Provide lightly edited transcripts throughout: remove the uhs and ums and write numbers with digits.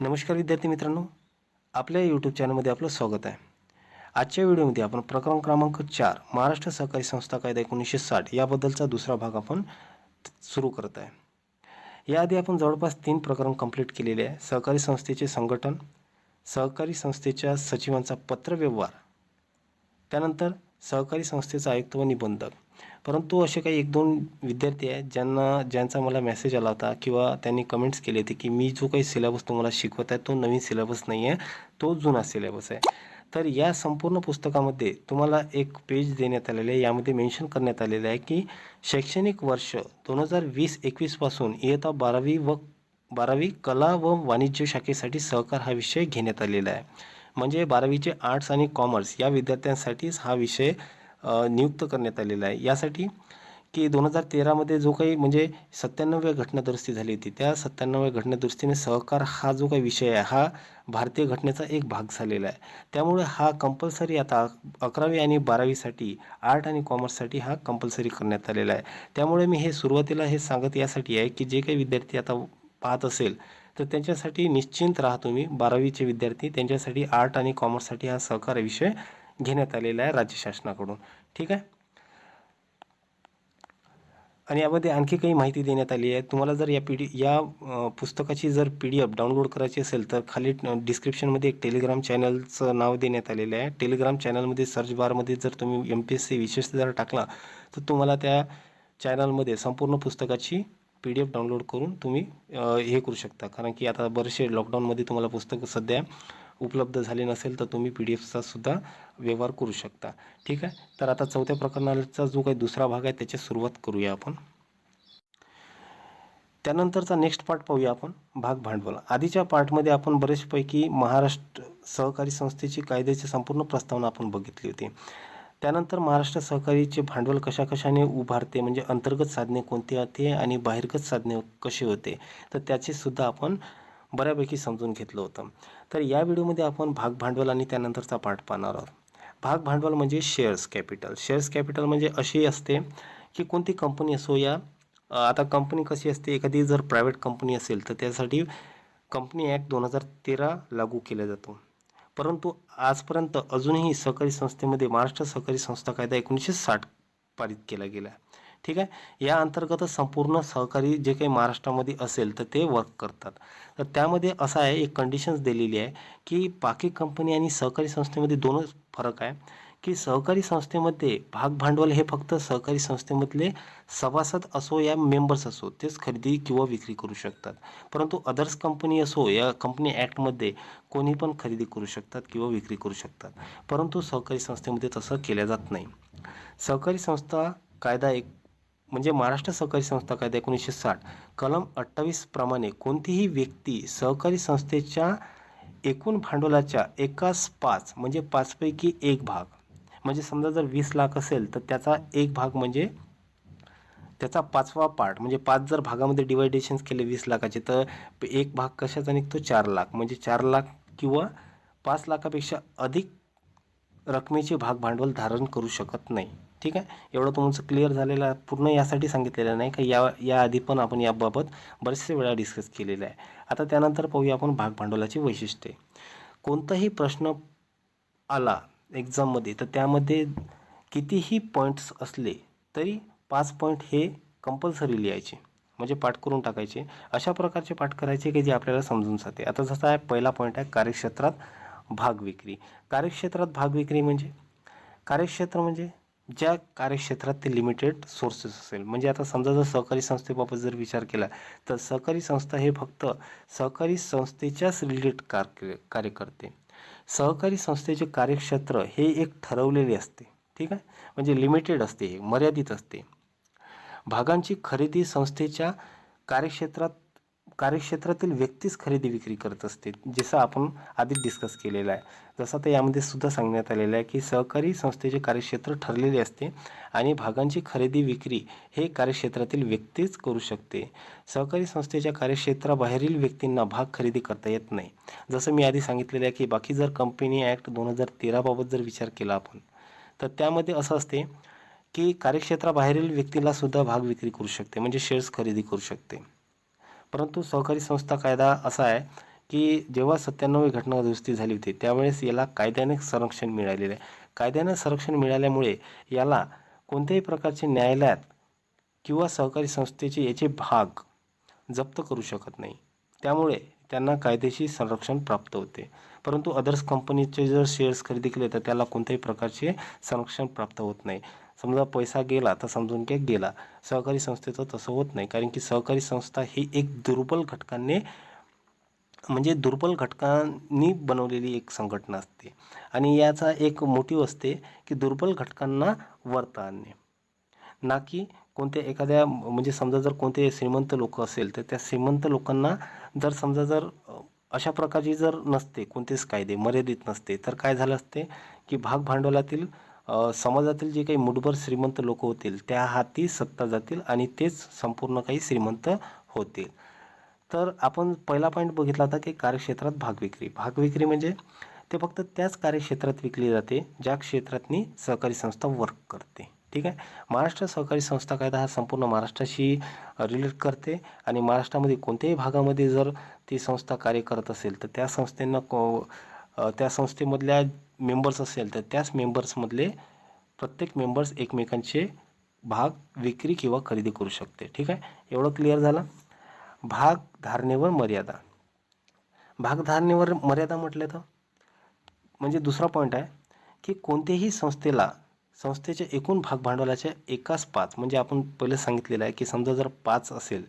नमस्कार विद्यार्थी मित्रांनो, आपल्या यूट्यूब चॅनलमध्ये आपलं स्वागत आहे. आजच्या व्हिडिओमध्ये आपण प्रकरण क्रमांक 4 महाराष्ट्र सहकारी संस्था कायदा 1960 याबद्दलचा दुसरा भाग आपण सुरू करत आहे. याआधी आपण जवळपास 3 प्रकरण कंप्लीट केलेले आहे. सहकारी संस्थेचे संघटन, सहकारी संस्थेच्या सचिवांचा पत्रव्यवहार, त्यानंतर सहकारी संस्थेचा आयुक्त व निबंधक. परंतु असे काही 1-2 विद्यार्थी आहेत ज्यांचा मला मेसेज आला होता किंवा त्यांनी कमेंट्स केले होते की मी जो काही सिलेबस तुम्हाला शिकवत आहे तो नवीन सिलेबस नाही आहे, तो जुना सिलेबस आहे. तर या संपूर्ण पुस्तकामध्ये तुम्हाला एक पेज देण्यात आलेलं आहे. यामध्ये मेन्शन करण्यात आलेलं आहे की शैक्षणिक वर्ष 2020-21 पासून इयत्ता 12वी कला व वाणिज्य शाखेसाठी सहकार हा विषय घेण्यात आलेला आहे. म्हणजे 12वीचे आर्ट्स आणि कॉमर्स या विद्यार्थ्यांसाठीच हा विषय नियुक्त करण्यात आलेला आहे. यासाठी की 2013मध्ये जो काही म्हणजे 97व्या घटनादुरुस्ती झाली होती, त्या 97व्या घटनादुरुस्तीने सहकार हा जो काही विषय आहे हा भारतीय घटनेचा एक भाग झालेला आहे. त्यामुळे हा कंपल्सरी आता 11वी आणि 12वीसाठी आर्ट आणि कॉमर्ससाठी हा कंपल्सरी करण्यात आलेला आहे. त्यामुळे मी हे सुरुवातीला हे सांगत यासाठी आहे की जे काही विद्यार्थी आता पाहत असेल तर त्यांच्यासाठी निश्चिंत राहा तुम्ही. 12वीचे विद्यार्थी त्यांच्यासाठी आर्ट आणि कॉमर्ससाठी हा सहकार विषय घेण्यात आलेला आहे राज्य शासनाकडून. ठीक आहे. आणि यामध्ये आणखी काही माहिती देण्यात आली आहे. तुम्हाला जर या पुस्तकाची जर PDF डाउनलोड करायची असेल तर खाली डिस्क्रिप्शनमध्ये एक टेलिग्राम चॅनलचं नाव देण्यात आलेलं आहे. टेलिग्राम चॅनलमध्ये सर्च बारमध्ये जर तुम्ही MPSC विशेष जर टाकला तर तुम्हाला त्या चॅनलमध्ये संपूर्ण पुस्तकाची PDF डाउनलोड करून तुम्ही हे करू शकता. कारण की आता बरेचसे लॉकडाऊनमध्ये तुम्हाला पुस्तकं सध्या उपलब्ध झाले नसेल तर तुम्ही PDFचा सुद्धा व्यवहार करू शकता. ठीक आहे. तर आता चौथ्या प्रकरणाचा जो काही दुसरा भाग आहे त्याची सुरुवात करूया आपण. त्यानंतरचा नेक्स्ट पार्ट पाहूया आपण, भाग भांडवल. आधीच्या पार्टमध्ये आपण बरेचपैकी महाराष्ट्र सहकारी संस्थेची कायद्याची संपूर्ण प्रस्तावना आपण बघितली होती. त्यानंतर महाराष्ट्र सहकारीचे भांडवल कशाकशाने उभारते, म्हणजे अंतर्गत साधने कोणती होते आणि बाहेरगत साधने कसे होते, तर त्याचे सुद्धा आपण बऱ्यापैकी समजून घेतलं होतं. तर या व्हिडिओमध्ये आपण भाग भांडवल आणि त्यानंतरचा पार्ट पाहणार आहोत. भाग भांडवल म्हणजे शेअर्स कॅपिटल. शेअर्स कॅपिटल म्हणजे अशी असते की कोणती कंपनी असो या आता कंपनी कशी असते, एखादी जर प्रायव्हेट कंपनी असेल तर त्यासाठी कंपनी ॲक्ट 2013 लागू केला जातो. परंतु आजपर्यंत अजूनही सहकारी संस्थेमध्ये महाराष्ट्र सहकारी संस्था कायदा 1960 पारित केला गेला. ठीक आहे. या अंतर्गतच संपूर्ण सहकारी जे काही महाराष्ट्रामध्ये असेल तर ते वर्क करतात. तर त्यामध्ये असं आहे, एक कंडिशन्स दिलेली आहे की बाकी कंपनी आणि सहकारी संस्थेमध्ये दोनच फरक आहे की सहकारी संस्थेमध्ये भाग भांडवल हे फक्त सहकारी संस्थेमधले सभासद असो या मेंबर्स असो तेच खरेदी किंवा विक्री करू शकतात. परंतु अदर्स कंपनी असो या कंपनी ॲक्टमध्ये कोणी पण खरेदी करू शकतात किंवा विक्री करू शकतात. परंतु सहकारी संस्थेमध्ये तसं केलं जात नाही. सहकारी संस्था कायदा म्हणजे महाराष्ट्र सहकारी संस्था कायदा 1960 कलम 28 प्रमाणे कोणतीही व्यक्ती सहकारी संस्थेच्या एकूण भांडवलाच्या एकास 5 म्हणजे 5 पैकी 1 भाग, म्हणजे समजा जर 20 लाख असेल तर त्याचा एक भाग म्हणजे त्याचा 5वा पार्ट, म्हणजे 5 जर भागामध्ये डिवायडेशन्स केले 20 लाखाचे तर एक भाग कशाचा निघतो, 4 लाख. म्हणजे 4 लाख किंवा 5 लाखापेक्षा अधिक रकमेचे भाग भांडवल धारण करू शकत नाही. ठीक आहे. एवढं तुमचं क्लिअर झालेलं आहे. पूर्ण यासाठी सांगितलेलं नाही का याआधी पण आपण याबाबत बरेचसे वेळा डिस्कस केलेलं आहे. आता त्यानंतर पाहूया आपण भाग भांडवलाची वैशिष्ट्ये. कोणताही प्रश्न आला एक्झाममध्ये तर त्यामध्ये कितीही पॉईंट्स असले तरी 5 पॉईंट हे कंपल्सरी लिहायचे, म्हणजे पाठ करून टाकायचे. अशा प्रकारचे पाठ करायचे की जे आपल्याला समजून जाते. आता जसं आहे, पहिला पॉईंट आहे कार्यक्षेत्रात भाग विक्री. कार्यक्षेत्रात भाग विक्री म्हणजे कार्यक्षेत्र म्हणजे ज्या कार्यक्षेत्रात ते लिमिटेड सोर्सेस असेल. म्हणजे आता समजा जर सहकारी संस्थेबाबत जर विचार केला तर सहकारी संस्था हे फक्त सहकारी संस्थेच्याच रिलेटेड कार्य करते. सहकारी संस्थेचे कार्यक्षेत्र हे एक ठरवलेले असते. ठीक आहे. म्हणजे लिमिटेड असते, हे मर्यादित असते. भागांची खरेदी संस्थेच्या कार्यक्षेत्रातील व्यक्तीच खरेदी विक्री करत असते, जसं आपण आधी डिस्कस केलेलं आहे. जसं तर यामध्ये सुद्धा सांगण्यात आलेलं आहे की सहकारी संस्थेचे कार्यक्षेत्र ठरलेले असते आणि भागांची खरेदी विक्री हे कार्यक्षेत्रातील व्यक्तीच करू शकते. सहकारी संस्थेच्या कार्यक्षेत्राबाहेरील व्यक्तींना भाग खरेदी करता येत नाही. जसं मी आधी सांगितलेलं आहे की बाकी जर कंपनी ॲक्ट 2013 बाबत जर विचार केला आपण तर त्यामध्ये असं असते की कार्यक्षेत्राबाहेरील व्यक्तीला सुद्धा भाग विक्री करू शकते, म्हणजे शेअर्स खरेदी करू शकते. परंतु सहकारी संस्था कायदा असा आहे की जेव्हा 97वी घटना दुरुस्ती झाली होती त्यावेळेस याला कायद्याने संरक्षण मिळालेलं आहे. कायद्याने संरक्षण मिळाल्यामुळे याला कोणत्याही प्रकारचे न्यायालयात किंवा सहकारी संस्थेचे याचे भाग जप्त करू शकत नाही. त्यामुळे त्यांना कायदेशीर संरक्षण प्राप्त होते. परंतु अदर्स कंपनीचे जर शेअर्स खरेदी केले तर त्याला कोणत्याही प्रकारचे संरक्षण प्राप्त होत नाही. समजा पैसा गेला तर समजून घ्या गेला. सहकारी संस्थेचं तसं होत नाही, कारण की सहकारी संस्था ही एक दुर्बल घटकांनी बनवलेली एक संघटना असते आणि याचा एक मोटिव्ह असते की दुर्बल घटकांना वरता आणणे, ना की कोणत्या एखाद्या म्हणजे समजा जर कोणते श्रीमंत लोक असेल तर त्या श्रीमंत लोकांना जर समजा जर अशा प्रकारची जर नसते, कोणतेच कायदे मर्यादित नसते, तर काय झालं असते की भाग भांडवलातील समाजातील जे काही मुठभर श्रीमंत लोक होतील त्या हाती सत्ता जातील आणि तेच संपूर्ण काही श्रीमंत होतील. तर आपण पहिला पॉईंट बघितला होता की कार्यक्षेत्रात भागविक्री म्हणजे ते फक्त त्याच कार्यक्षेत्रात विकली जाते ज्या क्षेत्रातनी सहकारी संस्था वर्क करते. ठीक आहे. महाराष्ट्र सहकारी संस्था कायदा हा संपूर्ण महाराष्ट्राशी रिलेट करते आणि महाराष्ट्रामध्ये कोणत्याही भागामध्ये जर ती संस्था कार्य करत असेल तर त्या संस्थेमधल्या मेंबर्स असेल तर त्याच मेंबर्समधले प्रत्येक मेंबर्स एकमेकांचे भाग विक्री किंवा खरेदी करू शकते. ठीक आहे. एवढं क्लिअर झालं. भागधारणेवर मर्यादा म्हटलं तर म्हणजे दुसरा पॉईंट आहे की कोणत्याही संस्थेच्या एकूण भाग भांडवलाच्या एकास 5 म्हणजे आपण पहिले सांगितलेलं आहे की समजा जर 5 असेल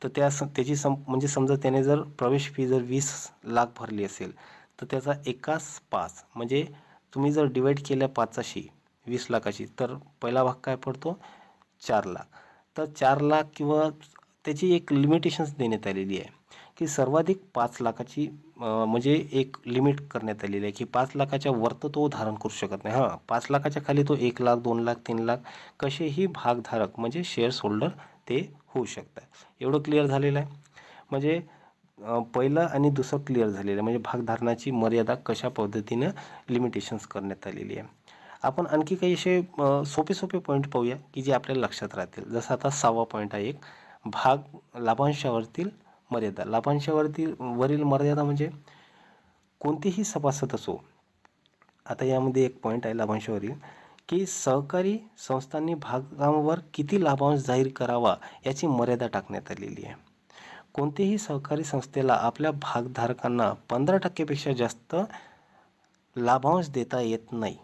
तर त्याची म्हणजे समजा त्याने जर प्रवेश फी जर 20 लाख भरली असेल तर त्याचा एकास 5 म्हणजे तुम्ही जर डिवाईड केल्या 5शी 20 लाखाची तर पहिला भाग काय पडतो 4 लाख. तर 4 लाख किंवा त्याची एक लिमिटेशन्स देण्यात आलेली आहे की सर्वाधिक 5 लाखाची म्हणजे एक लिमिट करण्यात आलेली आहे की 5 लाखाच्या वर तो धारण करू शकत नाही. 5 लाखाच्या खाली तो 1 लाख 2 लाख 3 लाख कसेही भागधारक म्हणजे शेअर्स होल्डर ते होऊ शकतात. एवढं क्लिअर झालेलं आहे. म्हणजे पहिलं आणि दुसरं क्लिअर झालेलं आहे. म्हणजे भागधारणाची मर्यादा कशा पद्धतीनं लिमिटेशन्स करण्यात आलेली आहे. आपण आणखी काही असे सोपे पॉईंट पाहूया की जे आपल्याला लक्षात राहतील. जसं आता 6वा पॉईंट आहे एक लाभांशावरील मर्यादा. वरील मर्यादा म्हणजे कोणतेही सभासद असो. आता यामध्ये एक पॉईंट आहे लाभांशावरील की सहकारी संस्थांनी भागांवर किती लाभांश जाहीर करावा याची मर्यादा टाकण्यात आलेली आहे. कोणत्याही सहकारी संस्थेला आपल्या भागधारकांना 15% जास्त लाभांश देता येत नाही.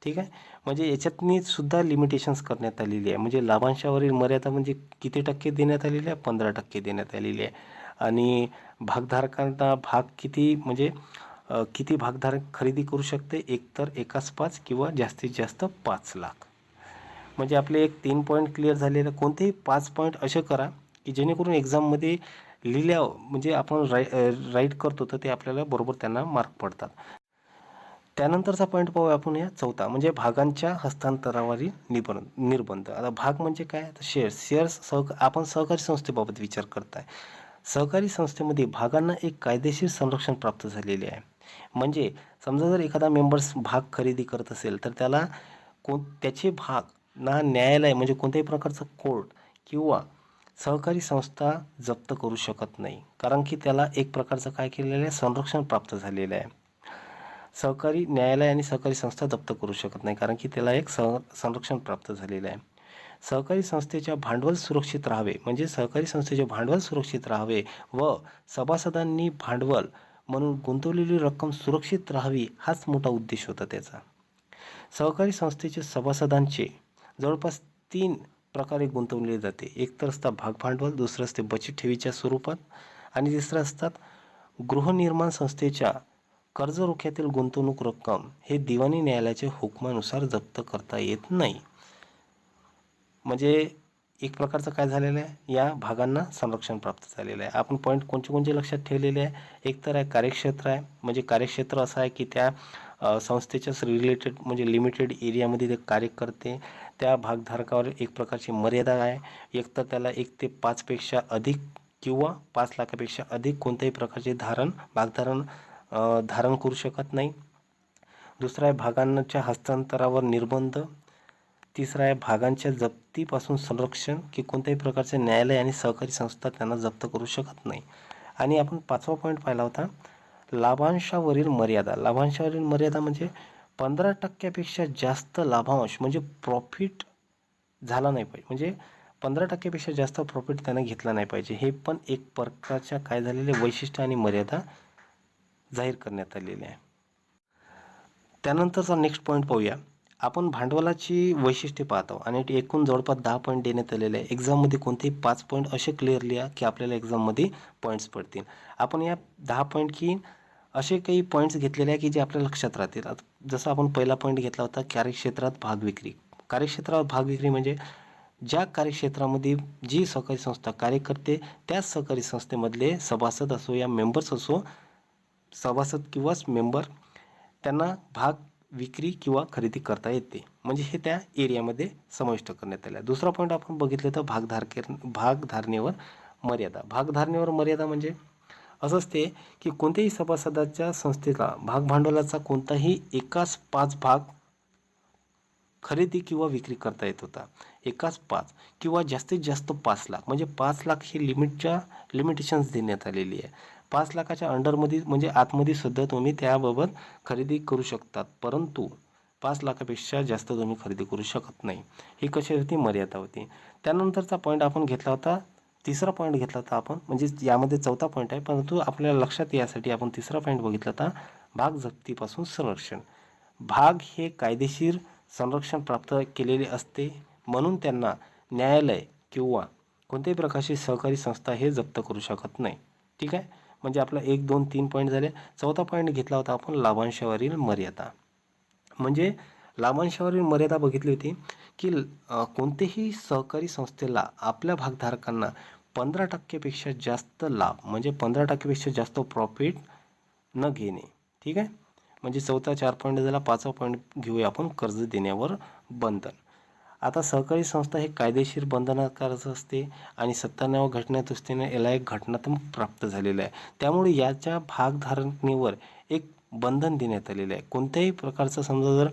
ठीक आहे. म्हणजे याच्यातनी सुद्धा लिमिटेशन्स करण्यात आलेली आहे. म्हणजे लाभांशावरील मर्यादा म्हणजे किती टक्के देण्यात आलेली आहे 15% देण्यात आलेली आहे. आणि भागधारकांना भाग किती म्हणजे किती भागधारक खरेदी करू शकते एकतर एकास 5 किंवा जास्तीत जास्त 5 लाख. म्हणजे आपले एक 3 पॉईंट क्लिअर झालेले. कोणतेही 5 पॉईंट असे करा की जेणेकरून एक्झाममध्ये लिहिल्यावर म्हणजे आपण राईट करतो तर ते आपल्याला बरोबर त्यांना मार्क पडतात. त्यानंतरचा पॉईंट पाहूया आपण या 4था म्हणजे भागांच्या हस्तांतरावरील निर्बंध. आता भाग म्हणजे काय तर शेअर्स आपण सहकारी संस्थेबाबत विचार करताय. सहकारी संस्थेमध्ये भागांना एक कायदेशीर संरक्षण प्राप्त झालेले आहे. म्हणजे समजा जर एखादा मेंबर्स भाग खरेदी करत असेल तर त्याला त्याचे भाग ना न्यायालय म्हणजे कोणत्याही प्रकारचं कोर्ट किंवा सहकारी संस्था जप्त करू शकत नाही, कारण की त्याला एक प्रकारचं काय केलेलं आहे संरक्षण प्राप्त झालेलं आहे. सहकारी न्यायालय आणि सहकारी संस्था जप्त करू शकत नाही, कारण की त्याला एक संरक्षण प्राप्त झालेलं आहे. सहकारी संस्थेच्या भांडवल सुरक्षित राहावे म्हणजे सहकारी संस्थेचे भांडवल सुरक्षित राहावे व सभासदांनी भांडवल म्हणून गुंतवलेली रक्कम सुरक्षित राहावी हाच मोठा उद्देश होता त्याचा. सहकारी संस्थेचे सभासदांचे जवळपास 3 प्रकारे गुंतवले जाते. एक तर असतात भाग भांडवल, दुसरं असते बचत ठेवीच्या स्वरूपात आणि तिसरं असतात गृहनिर्माण संस्थेच्या कर्ज रोख्यातील गुंतवणूक रक्कम हे दिवाणी न्यायालयाच्या हुकमानुसार जप्त करता येत नाही. म्हणजे एक प्रकारचं काय झालेलं आहे या भागांना संरक्षण प्राप्त झालेलं आहे. आपण पॉईंट कोणते लक्षात ठेवलेले आहे. एक तर आहे कार्यक्षेत्र आहे. म्हणजे कार्यक्षेत्र असं आहे की त्या संस्थेच्याच रिलेटेड म्हणजे लिमिटेड एरियामध्ये ते कार्य करते. त्या भागधारकावर एक प्रकारची मर्यादा आहे. एक तर त्याला 1 ते 5 पेक्षा अधिक किंवा 5 लाखापेक्षा अधिक कोणत्याही प्रकारचे धारण करू शकत नाही. दुसरा आहे भागांच्या हस्तांतरावर निर्बंध. तिसरा आहे भागांच्या जप्तीपासून संरक्षण की कोणत्याही प्रकारचे न्यायालय आणि सहकारी संस्था त्यांना जप्त करू शकत नाही. आणि आपण 5वा पॉईंट पाहिला होता लाभांशावरील मर्यादा. लाभांशावरील मर्यादा म्हणजे 15% जास्त लाभांश म्हणजे प्रॉफिट झाला नाही पाहिजे, म्हणजे 15% जास्त प्रॉफिट त्यानं घेतला नाही पाहिजे. हे पण एक प्रकारच्या काय झालेले वैशिष्ट्य आणि मर्यादा जाहीर करण्यात आलेली आहे. त्यानंतरचा नेक्स्ट पॉईंट पाहूया. आपण भांडवलाची वैशिष्ट्ये पाहतो आणि एकूण जवळपास 10 पॉईंट देण्यात आलेले आहे. एक्झाममध्ये कोणतेही 5 पॉईंट असे क्लिअर लिहा की आपल्याला एक्झाममध्ये पॉईंट्स पडतील. आपण या 10 पॉईंट की असे काही पॉईंट्स घेतलेले आहे की जे आपल्या लक्षात राहतील. जसं आपण पहिला पॉईंट घेतला होता कार्यक्षेत्रात भाग विक्री. कार्यक्षेत्रात भाग विक्री म्हणजे ज्या कार्यक्षेत्रामध्ये जी सहकारी संस्था कार्य करते त्याच सहकारी संस्थेमधले सभासद असो या मेंबर्स असो, सभासद किंवा मेंबर त्यांना भाग विक्री किंवा खरेदी करता येते, म्हणजे हे त्या एरियामध्ये समाविष्ट करण्यात आले. दुसरा पॉईंट आपण बघितलं तर भागधारणेवर मर्यादा. भागधारणेवर मर्यादा म्हणजे असं असते की कोणत्याही सभासदाच्या संस्थेला भाग भांडवलाचा कोणताही एकाच 5 भाग खरेदी किंवा विक्री करता येत होता. एकाच 5 किंवा जास्तीत जास्त 5 लाख, म्हणजे 5 लाख ही लिमिटेशन्स देण्यात आलेली आहे. 5 लाखाच्या अंडरमध्ये म्हणजे आतमध्ये सुद्धा तुम्ही त्याबाबत खरेदी करू शकतात, परंतु 5 लाखापेक्षा जास्त तुम्ही खरेदी करू शकत नाही. ही कशी होती मर्यादा होती. त्यानंतरचा पॉईंट आपण घेतला होता, तिसरा पॉईंट घेतला होता आपण, म्हणजे यामध्ये चौथा पॉईंट आहे परंतु आपल्याला लक्षात यासाठी आपण तिसरा पॉईंट बघितला होता भाग जप्तीपासून संरक्षण. भाग हे कायदेशीर संरक्षण प्राप्त केलेले असते म्हणून त्यांना न्यायालय किंवा कोणत्याही प्रकारची सहकारी संस्था हे जप्त करू शकत नाही. ठीक आहे, म्हणजे आपला 1, 2, 3 पॉईंट झाले. चौथा पॉईंट घेतला होता आपण लाभांशावरील मर्यादा. म्हणजे लाभांशावरील मर्यादा बघितली होती की कोणतेही सहकारी संस्थेला आपल्या भागधारकांना 15%पेक्षा जास्त लाभ म्हणजे 15%पेक्षा जास्त प्रॉफिट न घेणे. ठीक आहे, म्हणजे चौथा 4 पॉईंट झाला. 5वा पॉईंट घेऊया आपण कर्ज देण्यावर बंधन. आता सहकारी संस्था हे कायदेशीर बंधनकारक असते आणि 97व्या घटनादुरुस्तीने याला एक घटनात्मक प्राप्त झालेलं आहे. त्यामुळे याच्या भागधारणेवर एक बंधन देण्यात आलेलं आहे. कोणत्याही प्रकारचं समजा जर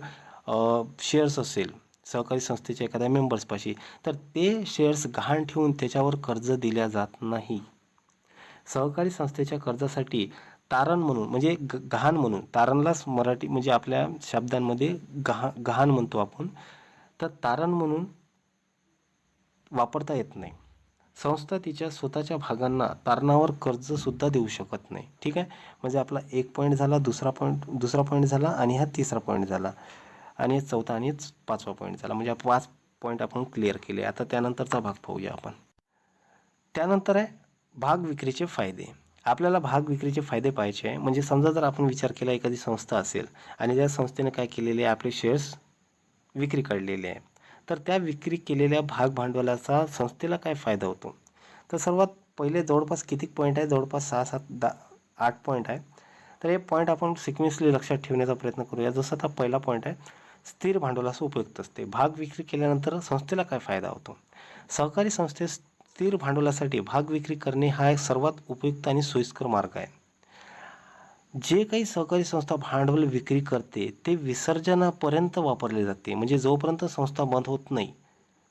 शेअर्स असेल सहकारी संस्थेच्या एखाद्या मेंबर्सपाशी तर ते शेअर्स गहाण ठेवून त्याच्यावर कर्ज दिल्या जात नाही. सहकारी संस्थेच्या कर्जासाठी तारण म्हणून म्हणजे गहाण म्हणून, तारणलाच मराठी म्हणजे आपल्या शब्दांमध्ये गहाण म्हणतो आपण, तर तारण म्हणून वापरता येत नाही. संस्था तिच्या स्वतःच्या भागांना तारणावर कर्ज सुद्धा देऊ शकत नाही. ठीक आहे, म्हणजे आपला 1 पॉईंट झाला, दुसरा पॉईंट झाला आणि हा तिसरा पॉईंट झाला आणि चौथा आणि 5वा पॉईंट झाला. म्हणजे 5 पॉईंट आपण क्लिअर केले. आता त्यानंतरचा भाग पाहूया आपण. त्यानंतर आहे भाग विक्रीचे फायदे. आपल्याला भाग विक्रीचे फायदे पाहायचे आहे. म्हणजे समजा जर आपण विचार केला एखादी संस्था असेल आणि त्या संस्थेने काय केलेले आहे, आपले शेअर्स विक्री काढलेले आहे, तर त्या विक्री केलेल्या भाग भांडवलाचा संस्थेला काय फायदा होतो. तर सर्वात पहिले जवळपास किती पॉईंट आहे, जवळपास 6, 7, 8 पॉईंट आहे. तर हे पॉईंट आपण सिक्वेन्सली लक्षात ठेवण्याचा प्रयत्न करूया. जसं आता पहिला पॉईंट आहे स्थिर भांडवलास उपयुक्त असते. भाग विक्री केल्यानंतर संस्थेला काय फायदा होतो. सहकारी संस्थेत स्थिर भांडवलासाठी भाग विक्री करणे हा एक सर्वात उपयुक्त आणि सोयीस्कर मार्ग आहे. जे काही सहकारी संस्था भांडवल विक्री करते ते विसर्जनापर्यंत वापरले जाते. म्हणजे जोपर्यंत संस्था बंद होत नाही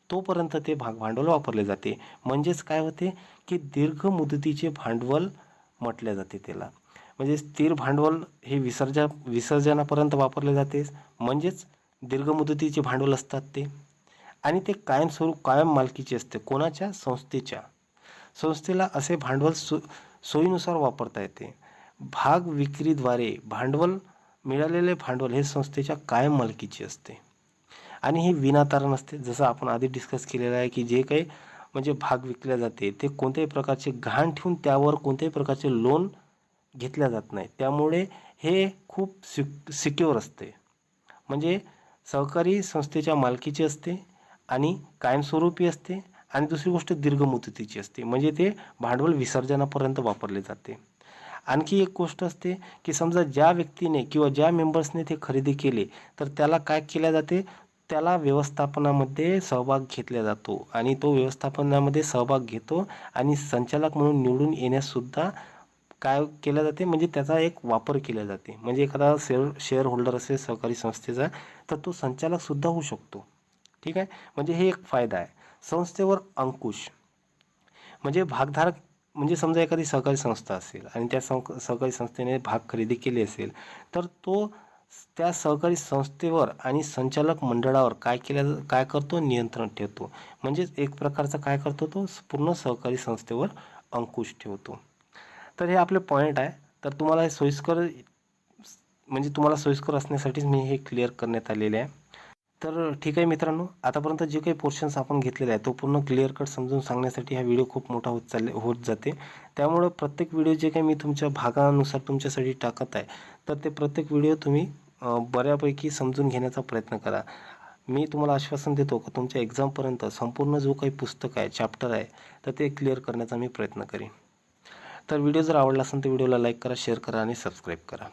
तोपर्यंत ते भांडवल वापरले जाते. म्हणजेच काय होते की दीर्घ मुदतीचे भांडवल म्हटले जाते त्याला. म्हणजे स्थिर भांडवल हे विसर्जनापर्यंत वापरले जाते, म्हणजेच दीर्घ मुदतीचे भांडवल असतात ते, आणि ते कायम मालकीचे असते. कोणाच्या? संस्थेच्या. संस्थेला असे भांडवल सोयीनुसार वापरता येते. भाग विक्रीद्वारे मिळालेले भांडवल हे संस्थेच्या कायम मालकीचे असते आणि हे विनातारण असते. जसं आपण आधी डिस्कस केलेलं आहे की जे काही म्हणजे भाग विकल्या जाते ते कोणत्याही प्रकारचे गहाण ठेवून त्यावर कोणत्याही प्रकारचे लोन घेतल्या जात नाही. त्यामुळे हे खूप सिक्युअर असते. म्हणजे सहकारी संस्थेच्या मालकीचे असते आणि कायमस्वरूपी असते आणि दुसरी गोष्ट दीर्घ मुदतीची असते. म्हणजे ते भांडवल विसर्जनापर्यंत वापरले जाते. आणखी एक गोष्ट असते की समजा ज्या व्यक्तीने किंवा ज्या मेंबर्सने ते खरेदी केले तर त्याला काय केल्या जाते, त्याला व्यवस्थापनामध्ये सहभाग घेतला जातो आणि तो व्यवस्थापनामध्ये सहभाग घेतो आणि संचालक म्हणून निवडून येण्याससुद्धा काय केलं जाते, म्हणजे त्याचा एक वापर केला जाते. म्हणजे एखादा शेअर होल्डर असेल सहकारी संस्थेचा तर तो संचालकसुद्धा होऊ शकतो. ठीक आहे, म्हणजे हे एक फायदा आहे. संस्थेवर अंकुश म्हणजे भागधारक म्हणजे समजा एखादी सहकारी संस्था असेल आणि त्या सहकारी संस्थेने भाग खरेदी केली असेल, तर तो त्या सहकारी संस्थेवर आणि संचालक मंडळावर काय करतो, नियंत्रण ठेवतो. म्हणजेच एक प्रकारचा काय करतो, तो पूर्ण सहकारी संस्थेवर अंकुश ठेवतो. तर हे आपले पॉईंट आहे. तर तुम्हाला हे सोयीस्कर असण्यासाठीच मी हे क्लिअर करण्यात आलेले आहे. तर ठीक आहे मित्रांनो, आतापर्यंत जे काही पोर्शन्स आपण घेतलेले आहे तो पूर्ण क्लिअर कट समजून सांगण्यासाठी हा व्हिडिओ खूप मोठा होत जाते. त्यामुळे प्रत्येक व्हिडिओ जे काही मी तुमच्या भागानुसार तुमच्यासाठी टाकत आहे, तर ते प्रत्येक व्हिडिओ तुम्ही बऱ्यापैकी समजून घेण्याचा प्रयत्न करा. मी तुम्हाला आश्वासन देतो की तुमच्या एक्झामपर्यंत संपूर्ण जो काही पुस्तक आहे, चॅप्टर आहे, तर ते क्लिअर करण्याचा मी प्रयत्न करेन. तर व्हिडिओ जर आवडला असेल तर व्हिडिओला लाईक करा, शेअर करा आणि सबस्क्राईब करा.